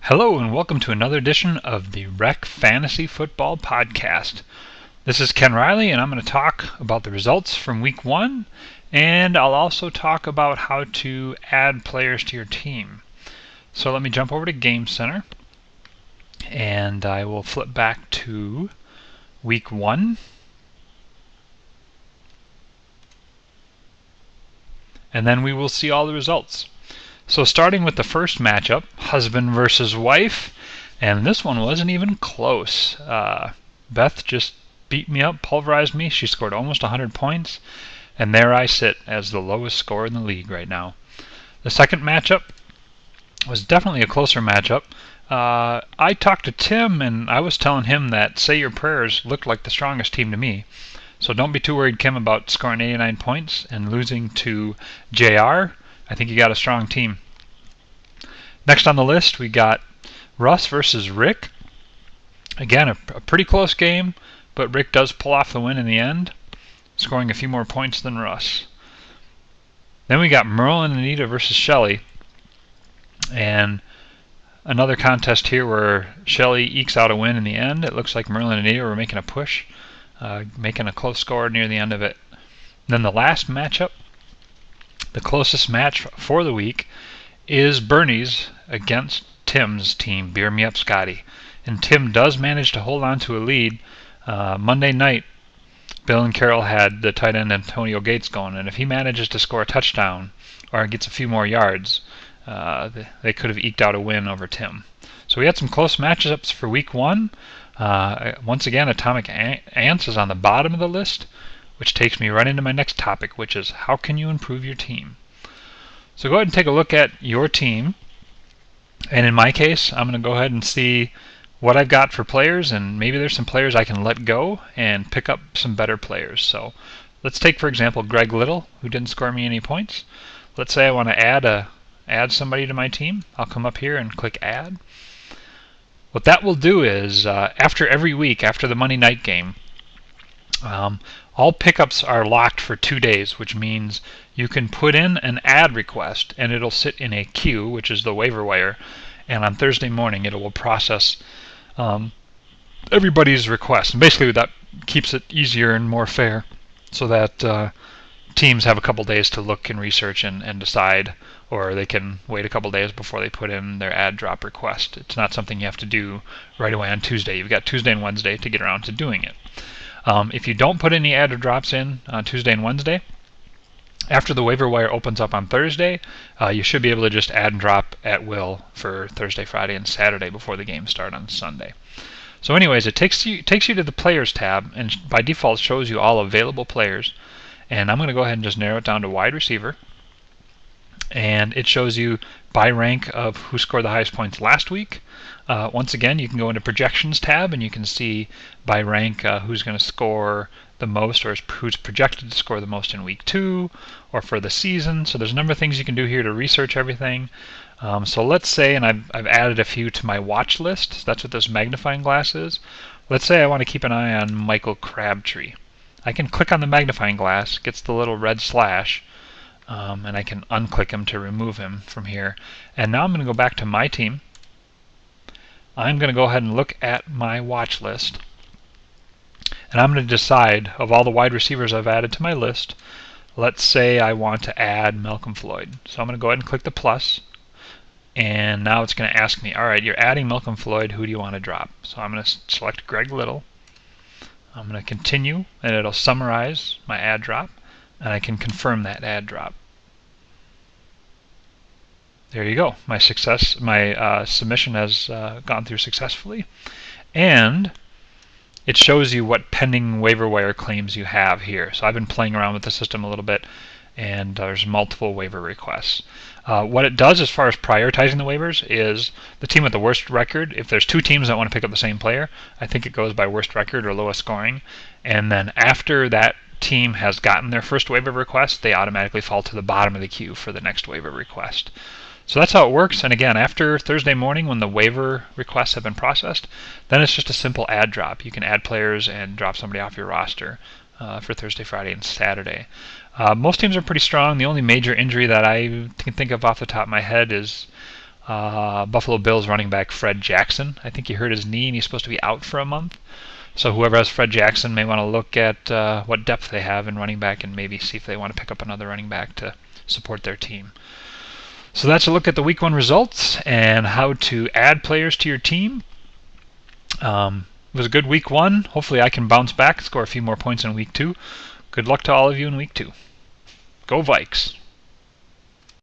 Hello and welcome to another edition of the Rec Fantasy Football Podcast. This is Ken Riley and I'm going to talk about the results from Week 1 and I'll also talk about how to add players to your team. So let me jump over to Game Center and I will flip back to Week 1. And then we will see all the results. So starting with the first matchup, husband versus wife, and this one wasn't even close. Beth just beat me up, pulverized me. She scored almost 100 points, and there I sit as the lowest scorer in the league right now. The second matchup was definitely a closer matchup. I talked to Tim, and I was telling him that Say Your Prayers looked like the strongest team to me. So don't be too worried, Kim, about scoring 89 points and losing to JR. I think you got a strong team. Next on the list, we got Russ versus Rick. Again, a pretty close game, but Rick does pull off the win in the end, scoring a few more points than Russ. Then we got Merlin and Anita versus Shelly. And another contest here where Shelly ekes out a win in the end. It looks like Merlin and Anita were making a push, making a close score near the end of it. Then the last matchup, the closest match for the week, is Bernie's against Tim's team, Beer Me Up Scotty. And Tim does manage to hold on to a lead. Monday night, Bill and Carol had the tight end Antonio Gates going, and if he manages to score a touchdown or gets a few more yards, they could have eked out a win over Tim. So we had some close matchups for Week 1. Once again, Atomic Ants is on the bottom of the list, which takes me right into my next topic, which is how can you improve your team? So go ahead and take a look at your team. And in my case, I'm going to go ahead and see what I've got for players, and maybe there's some players I can let go and pick up some better players. So let's take, for example, Greg Little, who didn't score me any points. Let's say I want to add somebody to my team. I'll come up here and click Add. What that will do is, after every week, after the Monday night game, all pickups are locked for 2 days, which means you can put in an add request and it'll sit in a queue, which is the waiver wire, and on Thursday morning it will process everybody's request. And basically that keeps it easier and more fair so that teams have a couple days to look and research and decide, or they can wait a couple days before they put in their add drop request. It's not something you have to do right away on Tuesday. You've got Tuesday and Wednesday to get around to doing it. If you don't put any add or drops in on Tuesday and Wednesday, after the waiver wire opens up on Thursday, you should be able to just add and drop at will for Thursday, Friday, and Saturday before the games start on Sunday. So anyways, it takes you to the Players tab, and by default shows you all available players. And I'm going to go ahead and just narrow it down to wide receiver. And it shows you by rank of who scored the highest points last week. Once again, you can go into Projections tab and you can see by rank who's going to score the most, or who's projected to score the most in Week 2 or for the season. So there's a number of things you can do here to research everything. So let's say, and I've added a few to my watch list. So that's what this magnifying glass is. Let's say I want to keep an eye on Michael Crabtree. I can click on the magnifying glass, gets the little red slash, and I can unclick him to remove him from here. And now I'm going to go back to my team. I'm going to go ahead and look at my watch list. And I'm going to decide, of all the wide receivers I've added to my list, let's say I want to add Malcolm Floyd. So I'm going to go ahead and click the plus. And now it's going to ask me, all right, you're adding Malcolm Floyd, who do you want to drop? So I'm going to select Greg Little. I'm going to continue, and it'll summarize my add drop. And I can confirm that add drop. There you go. My submission has gone through successfully. And it shows you what pending waiver wire claims you have here. So I've been playing around with the system a little bit, and there's multiple waiver requests. What it does as far as prioritizing the waivers is the team with the worst record. If there's 2 teams that want to pick up the same player, I think it goes by worst record or lowest scoring. And then after that team has gotten their first waiver request, they automatically fall to the bottom of the queue for the next waiver request. So that's how it works. And again, after Thursday morning when the waiver requests have been processed, then it's just a simple add drop. You can add players and drop somebody off your roster for Thursday, Friday, and Saturday. Most teams are pretty strong. The only major injury that I can think of off the top of my head is Buffalo Bills running back Fred Jackson. I think he hurt his knee and he's supposed to be out for a month. So whoever has Fred Jackson may want to look at what depth they have in running back and maybe see if they want to pick up another running back to support their team. So that's a look at the Week 1 results and how to add players to your team. It was a good Week 1. Hopefully I can bounce back, score a few more points in Week 2. Good luck to all of you in Week 2. Go Vikes!